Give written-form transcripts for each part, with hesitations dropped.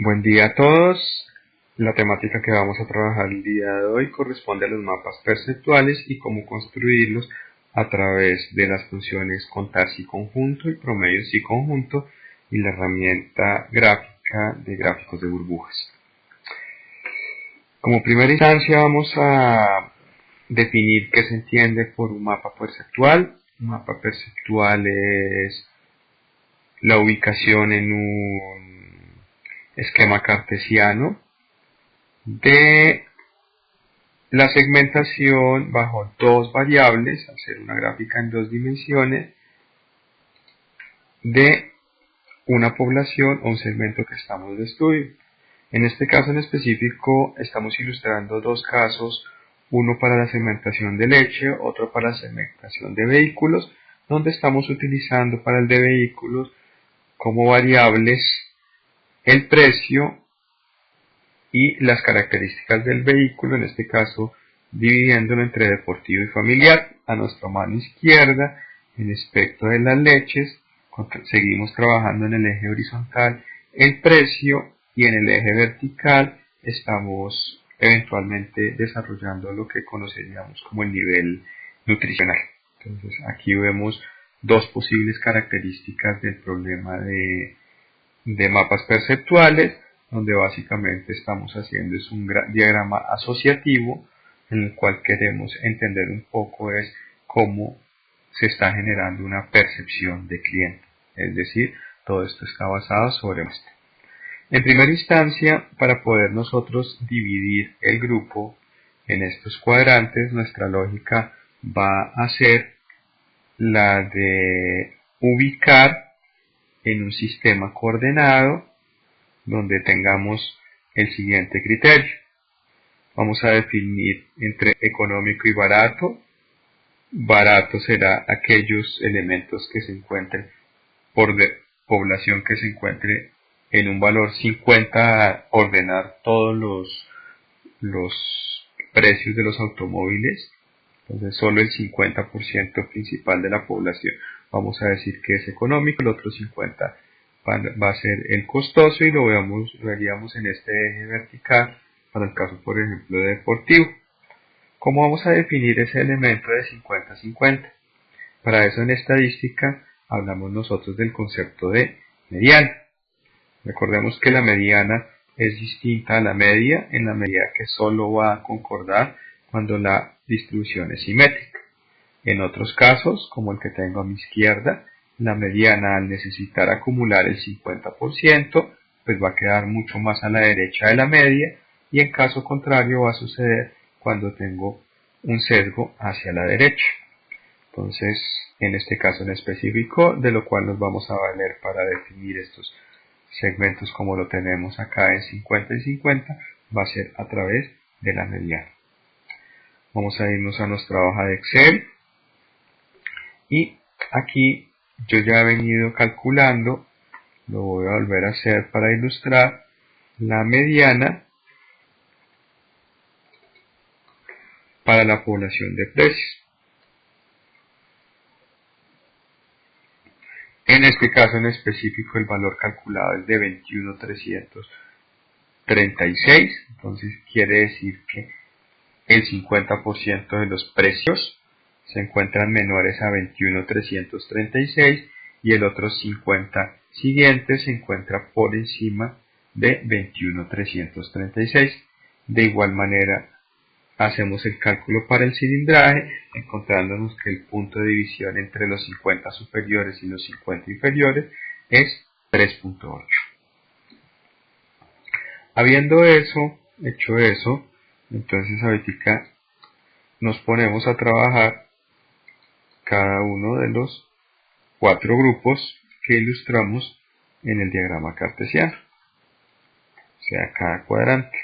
Buen día a todos. La temática que vamos a trabajar el día de hoy corresponde a los mapas perceptuales y cómo construirlos a través de las funciones contar si conjunto y promedio si conjunto y la herramienta gráfica de gráficos de burbujas. Como primera instancia vamos a definir qué se entiende por un mapa perceptual. Un mapa perceptual es la ubicación en un esquema cartesiano de la segmentación bajo dos variables, hacer una gráfica en dos dimensiones de una población o un segmento que estamos de estudio. En este caso en específico estamos ilustrando dos casos, uno para la segmentación de leche, otro para la segmentación de vehículos, donde estamos utilizando para el de vehículos como variables el precio y las características del vehículo, en este caso dividiéndolo entre deportivo y familiar. A nuestra mano izquierda, en el espectro de las leches, seguimos trabajando en el eje horizontal el precio y en el eje vertical estamos eventualmente desarrollando lo que conoceríamos como el nivel nutricional. Entonces aquí vemos dos posibles características del problema de mapas perceptuales, donde básicamente estamos haciendo es un diagrama asociativo en el cual queremos entender un poco es cómo se está generando una percepción de cliente, es decir, todo esto está basado sobre esto. En primera instancia, para poder nosotros dividir el grupo en estos cuadrantes, nuestra lógica va a ser la de ubicar en un sistema coordenado donde tengamos el siguiente criterio. Vamos a definir entre económico y barato. Barato será aquellos elementos que se encuentren por población que se encuentre en un valor 50 a ordenar todos los precios de los automóviles. Entonces solo el 50% principal de la población vamos a decir que es económico, el otro 50% va a ser el costoso y lo veríamos en este eje vertical para el caso por ejemplo de deportivo. ¿Cómo vamos a definir ese elemento de 50-50? Para eso en estadística hablamos nosotros del concepto de mediana. Recordemos que la mediana es distinta a la media en la medida que solo va a concordar cuando la distribución es simétrica. En otros casos, como el que tengo a mi izquierda, la mediana al necesitar acumular el 50%, pues va a quedar mucho más a la derecha de la media, y en caso contrario va a suceder cuando tengo un sesgo hacia la derecha. Entonces, en este caso en específico, de lo cual nos vamos a valer para definir estos segmentos como lo tenemos acá en 50 y 50, va a ser a través de la mediana. Vamos a irnos a nuestra hoja de Excel y aquí yo ya he venido calculando, lo voy a volver a hacer para ilustrar, la mediana para la población de precios. En este caso en específico el valor calculado es de 21.336, entonces quiere decir que el 50% de los precios se encuentran menores a 21.336 y el otro 50 siguiente se encuentra por encima de 21.336. De igual manera hacemos el cálculo para el cilindraje, encontrándonos que el punto de división entre los 50 superiores y los 50 inferiores es 3.8. Habiendo hecho eso, entonces ahorita nos ponemos a trabajar cada uno de los 4 grupos que ilustramos en el diagrama cartesiano, o sea, cada cuadrante,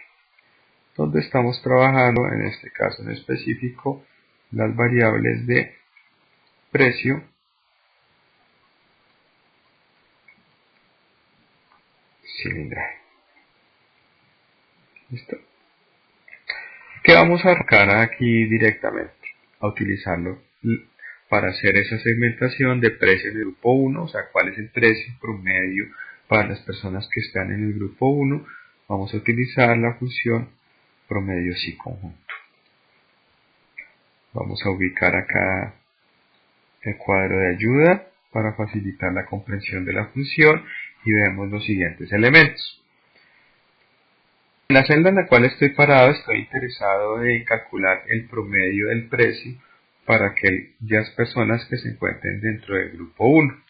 donde estamos trabajando, en este caso en específico, las variables de precio, cilindraje. ¿Listo? ¿Qué vamos a arcar aquí directamente? A utilizarlo para hacer esa segmentación de precios de grupo 1, o sea, cuál es el precio promedio para las personas que están en el grupo 1, vamos a utilizar la función promedio sí conjunto. Vamos a ubicar acá el cuadro de ayuda para facilitar la comprensión de la función y vemos los siguientes elementos. En la celda en la cual estoy parado estoy interesado en calcular el promedio del precio para aquellas personas que se encuentren dentro del grupo 1.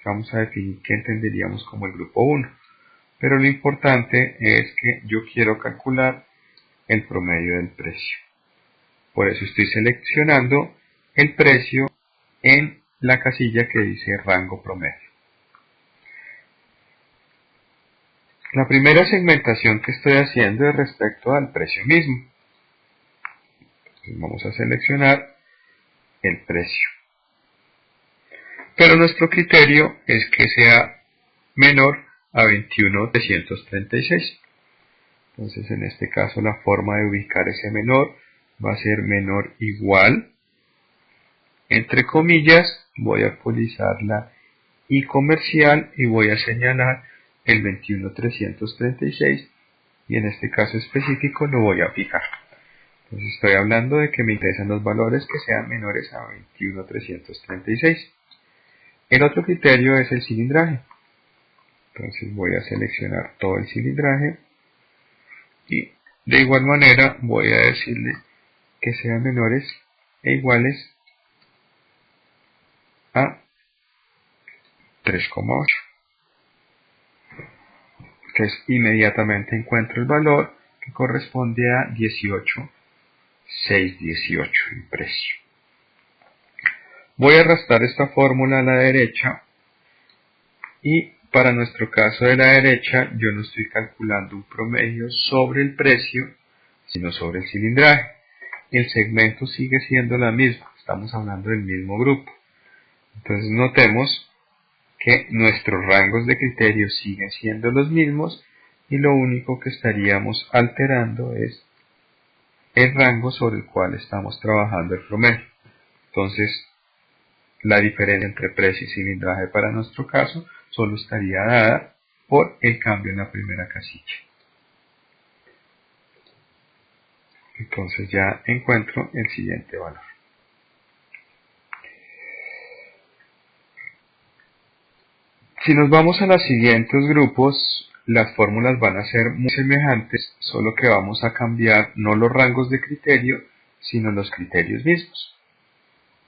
Vamos a definir qué entenderíamos como el grupo 1. Pero lo importante es que yo quiero calcular el promedio del precio. Por eso estoy seleccionando el precio en la casilla que dice rango promedio. La primera segmentación que estoy haciendo es respecto al precio mismo. Entonces vamos a seleccionar el precio. Pero nuestro criterio es que sea menor a 21.336. Entonces en este caso la forma de ubicar ese menor va a ser menor igual, entre comillas, voy a actualizar la I comercial y voy a señalar el 21.336 y en este caso específico lo voy a fijar. Entonces estoy hablando de que me interesan los valores que sean menores a 21.336. El otro criterio es el cilindraje. Entonces voy a seleccionar todo el cilindraje y de igual manera voy a decirle que sean menores e iguales a 3,8. Entonces inmediatamente encuentro el valor que corresponde a 18.618 en precio. Voy a arrastrar esta fórmula a la derecha y para nuestro caso de la derecha yo no estoy calculando un promedio sobre el precio sino sobre el cilindraje. El segmento sigue siendo la misma, estamos hablando del mismo grupo. Entonces notemos que nuestros rangos de criterio siguen siendo los mismos y lo único que estaríamos alterando es el rango sobre el cual estamos trabajando el promedio. Entonces la diferencia entre precio y cilindraje para nuestro caso solo estaría dada por el cambio en la primera casilla. Entonces ya encuentro el siguiente valor. Si nos vamos a los siguientes grupos, las fórmulas van a ser muy semejantes, solo que vamos a cambiar no los rangos de criterio, sino los criterios mismos.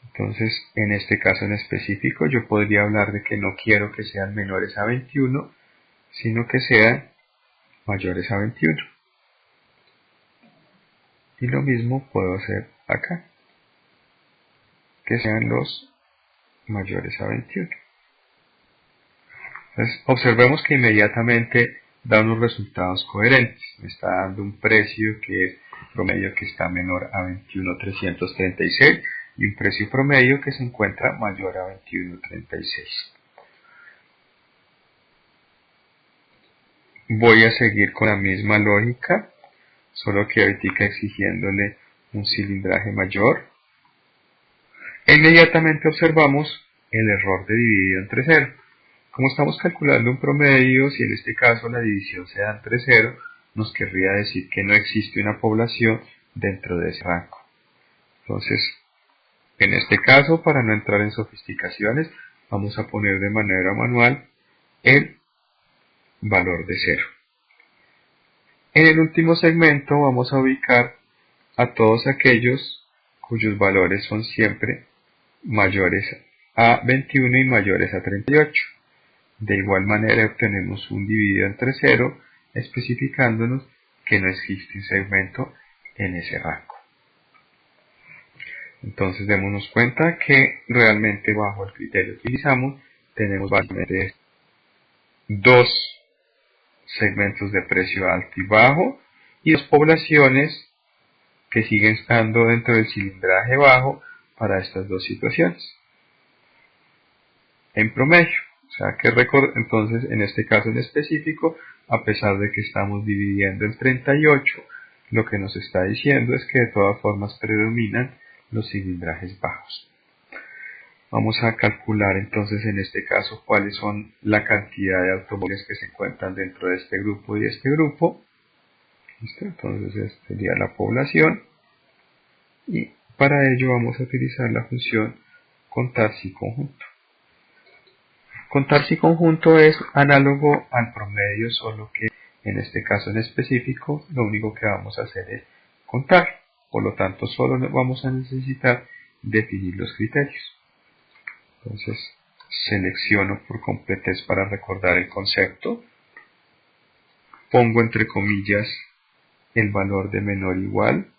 Entonces, en este caso en específico, yo podría hablar de que no quiero que sean menores a 21, sino que sean mayores a 21. Y lo mismo puedo hacer acá, que sean los mayores a 21. Entonces, observemos que inmediatamente da unos resultados coherentes. Me está dando un precio que es promedio que está menor a 21.336 y un precio promedio que se encuentra mayor a 21.36. Voy a seguir con la misma lógica, solo que ahorita exigiéndole un cilindraje mayor. E inmediatamente observamos el error de dividido entre 0. Como estamos calculando un promedio, si en este caso la división se da entre 0, nos querría decir que no existe una población dentro de ese rango. Entonces, en este caso, para no entrar en sofisticaciones, vamos a poner de manera manual el valor de 0. En el último segmento vamos a ubicar a todos aquellos cuyos valores son siempre mayores a 21 y mayores a 38. De igual manera obtenemos un dividido entre 0, especificándonos que no existe un segmento en ese rango. Entonces démonos cuenta que realmente bajo el criterio que utilizamos tenemos básicamente dos segmentos de precio alto y bajo y dos poblaciones que siguen estando dentro del cilindraje bajo para estas dos situaciones en promedio. O sea que entonces en este caso en específico, a pesar de que estamos dividiendo en 38, lo que nos está diciendo es que de todas formas predominan los cilindrajes bajos. Vamos a calcular entonces en este caso cuáles son la cantidad de automóviles que se encuentran dentro de este grupo y este grupo. ¿Listo? Entonces esta sería la población y para ello vamos a utilizar la función contar si conjunto. Contar si conjunto es análogo al promedio, solo que en este caso en específico lo único que vamos a hacer es contar. Por lo tanto, solo vamos a necesitar definir los criterios. Entonces, selecciono por completez para recordar el concepto. Pongo entre comillas el valor de menor o igual.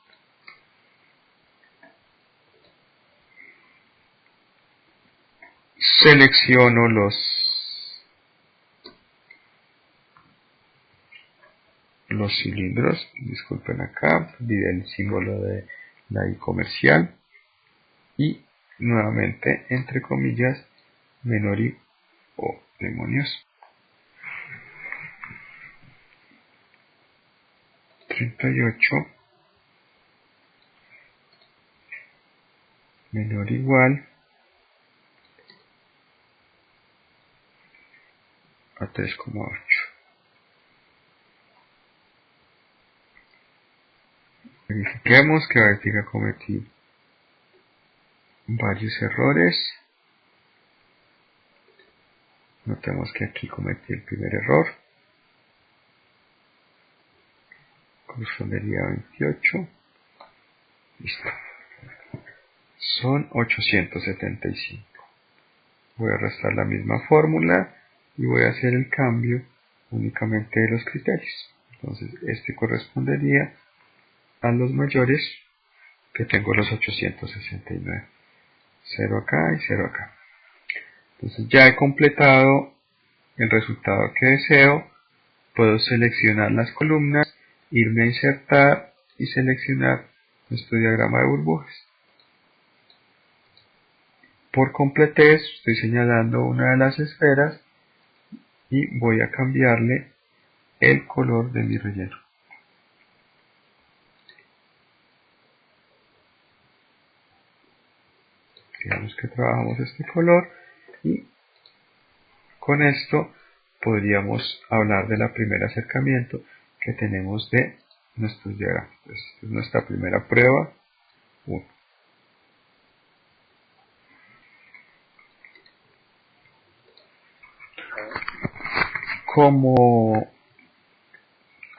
Selecciono los cilindros, disculpen acá, olvidé el símbolo de la I comercial, y nuevamente entre comillas menor y o demonios 38 menor o igual a 3,8. Verifiquemos que Vertiga cometí varios errores. Notemos que aquí cometí el primer error. Correspondería a 28. Listo. Son 875. Voy a restar la misma fórmula y voy a hacer el cambio únicamente de los criterios. Entonces este correspondería a los mayores, que tengo los 869. 0 acá y 0 acá. Entonces ya he completado el resultado que deseo. Puedo seleccionar las columnas, irme a insertar y seleccionar nuestro diagrama de burbujas. Por completez estoy señalando una de las esferas y voy a cambiarle el color de mi relleno. Digamos que trabajamos este color y con esto podríamos hablar del primer acercamiento que tenemos de nuestros diagramas. Esta es nuestra primera prueba 1. Como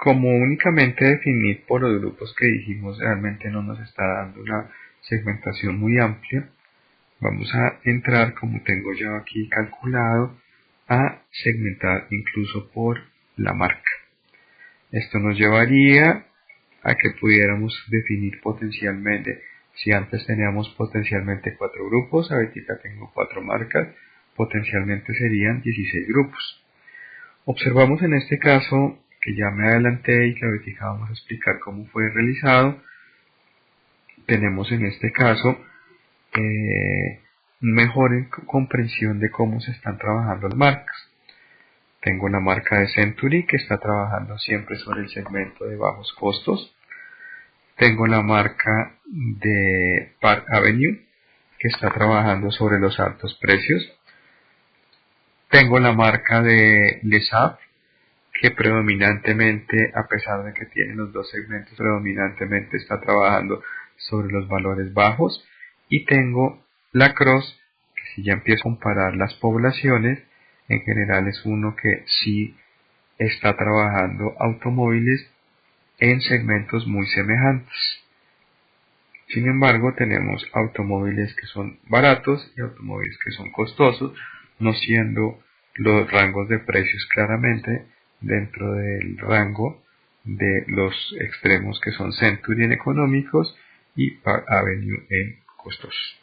únicamente definir por los grupos que dijimos realmente no nos está dando una segmentación muy amplia, vamos a entrar, como tengo yo aquí calculado, a segmentar incluso por la marca. Esto nos llevaría a que pudiéramos definir potencialmente, si antes teníamos potencialmente 4 grupos, ahorita tengo 4 marcas, potencialmente serían 16 grupos. Observamos en este caso, que ya me adelanté y que ahorita vamos a explicar cómo fue realizado, tenemos en este caso mejor comprensión de cómo se están trabajando las marcas. Tengo la marca de Century que está trabajando siempre sobre el segmento de bajos costos. Tengo la marca de Park Avenue que está trabajando sobre los altos precios. Tengo la marca de Les Havre que predominantemente, a pesar de que tiene los dos segmentos, predominantemente está trabajando sobre los valores bajos. Y tengo la Cross, que si ya empiezo a comparar las poblaciones, en general es uno que sí está trabajando automóviles en segmentos muy semejantes. Sin embargo, tenemos automóviles que son baratos y automóviles que son costosos, no siendo los rangos de precios claramente dentro del rango de los extremos que son Century en económicos y Park Avenue en costosos.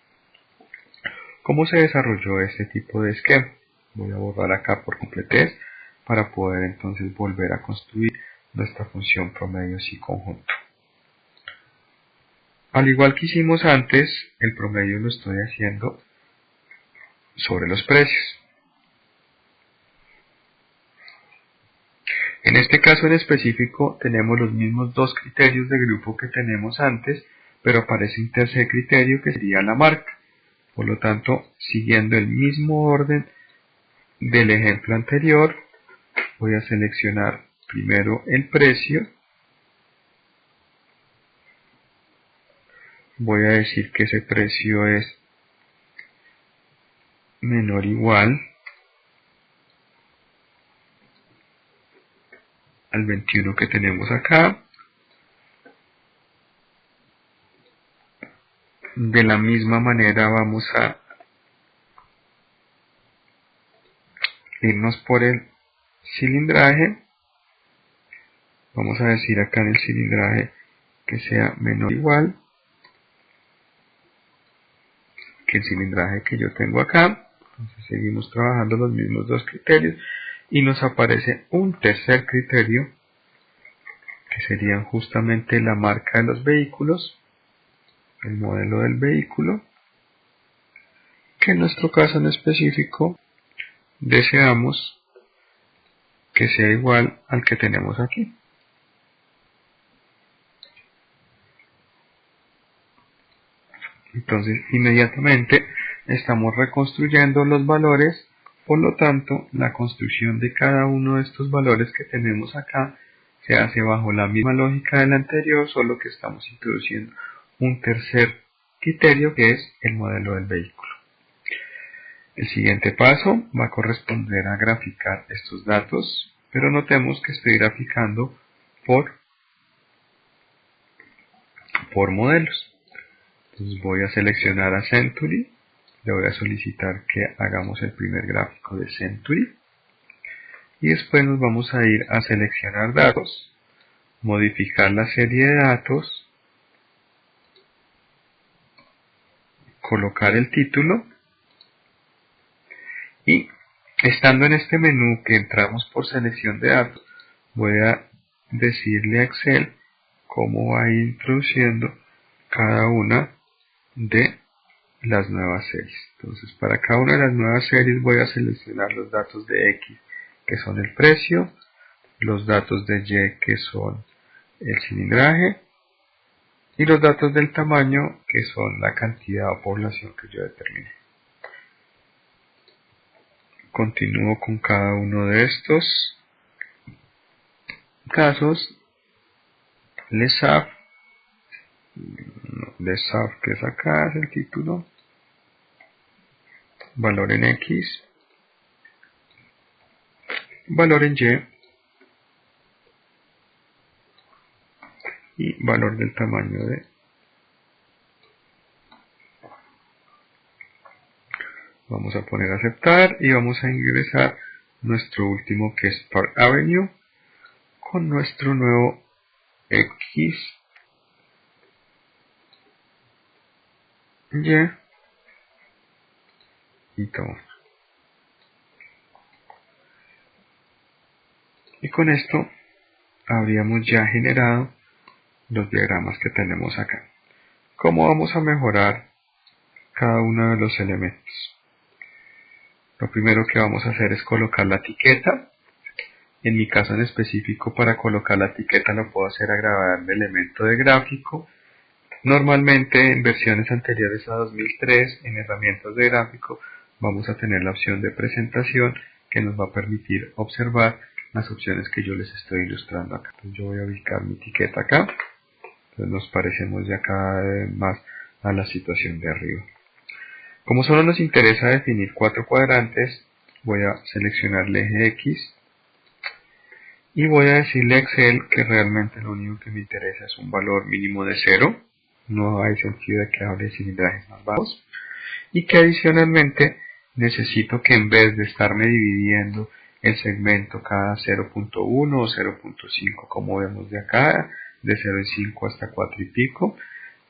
¿Cómo se desarrolló este tipo de esquema? Voy a borrar acá por completez para poder entonces volver a construir nuestra función promedio y conjunto. Al igual que hicimos antes, el promedio lo estoy haciendo sobre los precios. En este caso en específico tenemos los mismos dos criterios de grupo que tenemos antes, pero aparece un tercer criterio que sería la marca. Por lo tanto, siguiendo el mismo orden del ejemplo anterior, voy a seleccionar primero el precio. Voy a decir que ese precio es menor o igual al 21 que tenemos acá. De la misma manera vamos a irnos por el cilindraje. Vamos a decir acá en el cilindraje que sea menor o igual que el cilindraje que yo tengo acá. Entonces seguimos trabajando los mismos dos criterios y nos aparece un tercer criterio que serían justamente la marca de los vehículos, el modelo del vehículo, que en nuestro caso en específico deseamos que sea igual al que tenemos aquí. Entonces inmediatamente estamos reconstruyendo los valores, por lo tanto la construcción de cada uno de estos valores que tenemos acá se hace bajo la misma lógica del anterior, solo que estamos introduciendo un tercer criterio que es el modelo del vehículo. El siguiente paso va a corresponder a graficar estos datos, pero notemos que estoy graficando por modelos. Entonces voy a seleccionar a Century, le voy a solicitar que hagamos el primer gráfico de Century y después nos vamos a ir a seleccionar datos, modificar la serie de datos, colocar el título y estando en este menú que entramos por selección de datos, voy a decirle a Excel cómo va a ir introduciendo cada una de las nuevas series. Entonces para cada una de las nuevas series voy a seleccionar los datos de X, que son el precio, los datos de Y, que son el cilindraje, y los datos del tamaño, que son la cantidad o población que yo determiné. Continúo con cada uno de estos casos. LESAF, que es acá, es el título, valor en X, valor en y valor del tamaño de. Vamos a poner aceptar y vamos a ingresar nuestro último, que es Park Avenue, con nuestro nuevo X, y toma. Y con esto habríamos ya generado los diagramas que tenemos acá. ¿Cómo vamos a mejorar cada uno de los elementos? Lo primero que vamos a hacer es colocar la etiqueta. En mi caso en específico, para colocar la etiqueta lo puedo hacer agregando el elemento de gráfico. Normalmente en versiones anteriores a 2003, en herramientas de gráfico, vamos a tener la opción de presentación que nos va a permitir observar las opciones que yo les estoy ilustrando acá. Entonces yo voy a ubicar mi etiqueta acá. Entonces nos parecemos ya cada vez más a la situación de arriba. Como solo nos interesa definir 4 cuadrantes, voy a seleccionar el eje X y voy a decirle a Excel que realmente lo único que me interesa es un valor mínimo de 0. No hay sentido de que hable de cilindrajes más bajos. Y que adicionalmente necesito que en vez de estarme dividiendo el segmento cada 0.1 o 0.5, como vemos de acá, de 0,5 hasta 4 y pico,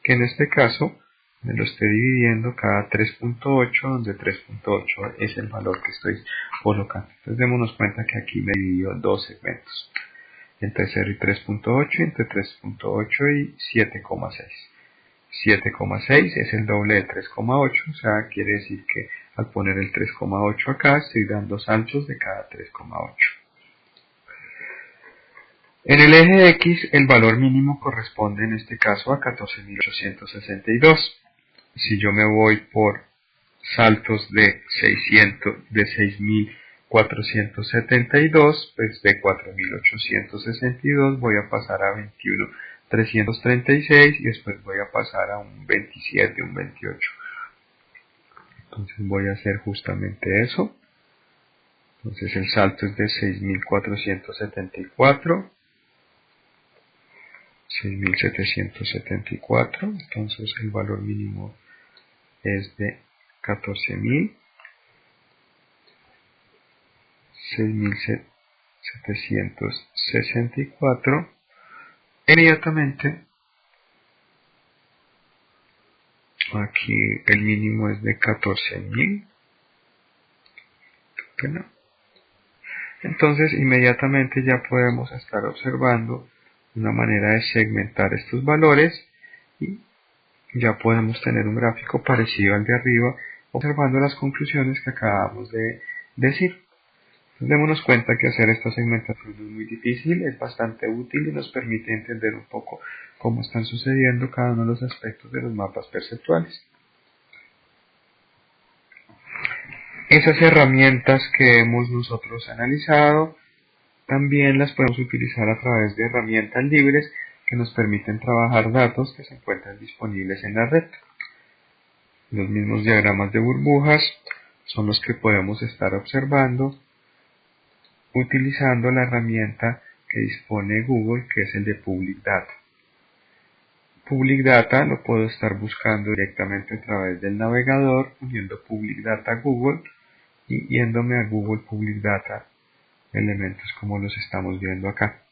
que en este caso me lo esté dividiendo cada 3.8, donde 3.8 es el valor que estoy colocando. Entonces démonos cuenta que aquí me dividió dos segmentos, entre 0 y 3.8, entre 3.8 y 7,6. 7,6 es el doble de 3,8, o sea, quiere decir que al poner el 3,8 acá estoy dando saltos de cada 3,8. En el eje X el valor mínimo corresponde en este caso a 14.862. Si yo me voy por saltos de 6.472, pues de 4.862 voy a pasar a 21.336 y después voy a pasar a un 27, un 28. Entonces voy a hacer justamente eso. Entonces el salto es de 6.474, 6.774, entonces el valor mínimo es de 14.000, 6.764, inmediatamente aquí el mínimo es de 14.000, bueno, entonces inmediatamente ya podemos estar observando una manera de segmentar estos valores y ya podemos tener un gráfico parecido al de arriba, observando las conclusiones que acabamos de decir. Entonces, démonos cuenta que hacer esta segmentación no es muy difícil, es bastante útil y nos permite entender un poco cómo están sucediendo cada uno de los aspectos de los mapas perceptuales. Esas herramientas que hemos nosotros analizado también las podemos utilizar a través de herramientas libres que nos permiten trabajar datos que se encuentran disponibles en la red. Los mismos diagramas de burbujas son los que podemos estar observando utilizando la herramienta que dispone Google, que es el de Public Data. Public Data lo puedo estar buscando directamente a través del navegador, uniendo Public Data a Google y yéndome a Google Public Data, elementos como los estamos viendo acá.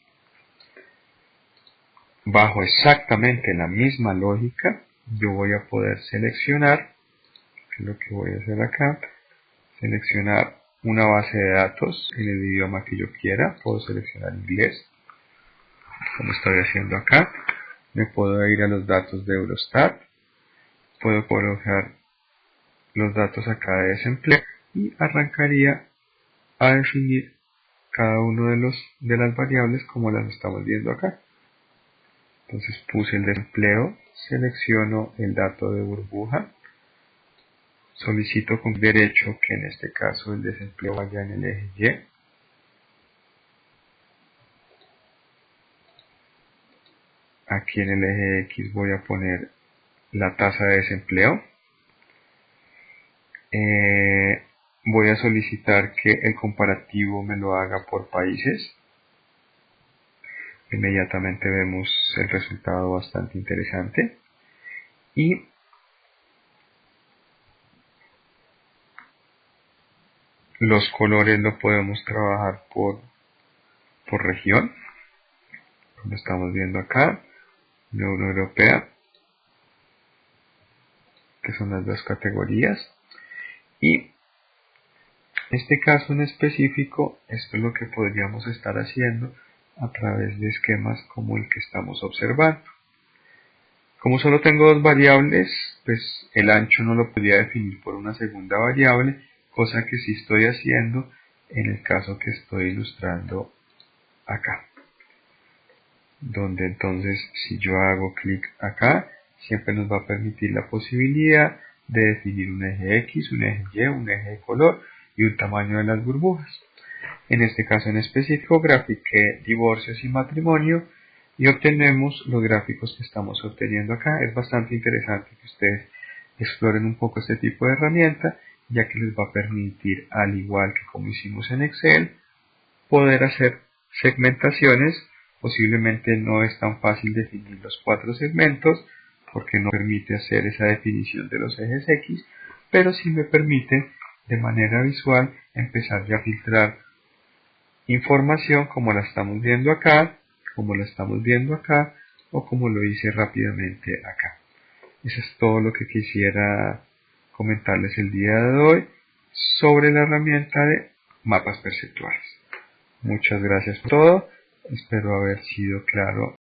Bajo exactamente la misma lógica, yo voy a poder seleccionar, que es lo que voy a hacer acá, seleccionar una base de datos en el idioma que yo quiera. Puedo seleccionar inglés, como estoy haciendo acá. Me puedo ir a los datos de Eurostat, puedo colocar los datos acá de desempleo y arrancaría a definir cada uno de las variables como las estamos viendo acá. Entonces puse el desempleo, selecciono el dato de burbuja, solicito con derecho que en este caso el desempleo vaya en el eje Y. Aquí en el eje X voy a poner la tasa de desempleo. Voy a solicitar que el comparativo me lo haga por países. Inmediatamente vemos el resultado bastante interesante. Y los colores lo podemos trabajar por región, como estamos viendo acá, la Unión Europea, que son las dos categorías. Y en este caso en específico, esto es lo que podríamos estar haciendo a través de esquemas como el que estamos observando. Como solo tengo dos variables, pues el ancho no lo podría definir por una segunda variable, cosa que sí estoy haciendo en el caso que estoy ilustrando acá. Donde entonces si yo hago clic acá, siempre nos va a permitir la posibilidad de definir un eje X, un eje Y, un eje de color y un tamaño de las burbujas. En este caso en específico grafiqué divorcios y matrimonio y obtenemos los gráficos que estamos obteniendo acá. Es bastante interesante que ustedes exploren un poco este tipo de herramienta, ya que les va a permitir, al igual que como hicimos en Excel, poder hacer segmentaciones. Posiblemente no es tan fácil definir los 4 segmentos porque no permite hacer esa definición de los ejes X, pero sí me permite de manera visual empezar ya a filtrar información como la estamos viendo acá, como la estamos viendo acá o como lo hice rápidamente acá. Eso es todo lo que quisiera comentarles el día de hoy sobre la herramienta de mapas perceptuales. Muchas gracias por todo, espero haber sido claro